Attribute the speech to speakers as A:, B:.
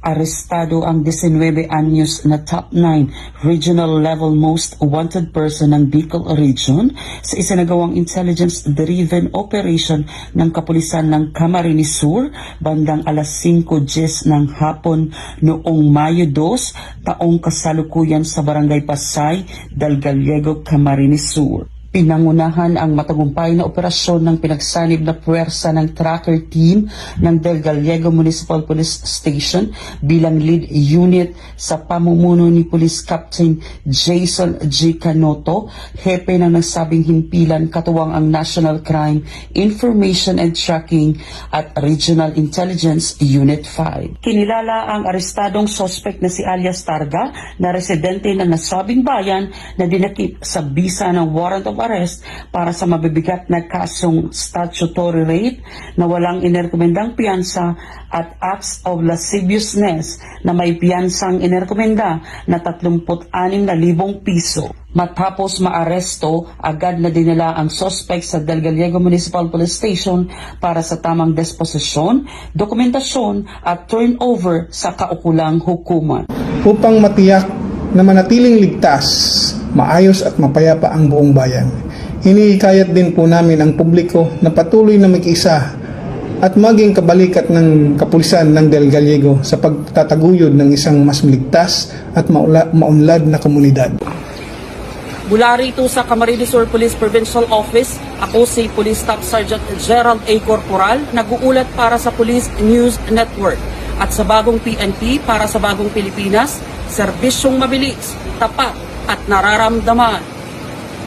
A: Arestado ang 19 anyos na top 9 regional level most wanted person ng Bicol Region sa isinagawang intelligence-driven operation ng kapulisan ng Camarines Sur bandang alas 5:10 ng hapon noong Mayo 2, taong kasalukuyan sa Barangay Pasay, Del Gallego, Camarines Sur. Pinangunahan ang matagumpay na operasyon ng pinagsanib na puwersa ng tracker team ng Del Gallego Municipal Police Station bilang lead unit sa pamumuno ni Police Captain Jason G. Canoto, hepe ng nasabing himpilan katuwang ang National Crime Information and Tracking at Regional Intelligence Unit 5. Kinilala ang arestadong suspect na si alias Targa na residente ng nasabing bayan na dinakip sa bisa ng warrant of arrest para sa mabibigat na kasong statutory rape na walang inerekomendang piyansa at acts of lasciviousness na may piyansang inerekomenda na 36,000 piso. Matapos maaresto, agad na dinala ang suspect sa Del Gallego Municipal Police Station para sa tamang disposisyon, dokumentasyon at turnover sa kaukulang hukuman.
B: Upang matiyak na manatiling ligtas, maayos at mapayapa ang buong bayan. Hinihikayat din po namin ang publiko na patuloy na mag-isa at maging kabalikat ng kapulisan ng Del Gallego sa pagtataguyod ng isang mas ligtas at maunlad na komunidad.
A: Mula rito sa Camarines Sur Police Provincial Office, ako si Police Staff Sergeant Gerald A. Corporal, nag-uulat para sa Police News Network at sa bagong PNP para sa bagong Pilipinas, serbisyong mabilis, tapat at nararamdaman.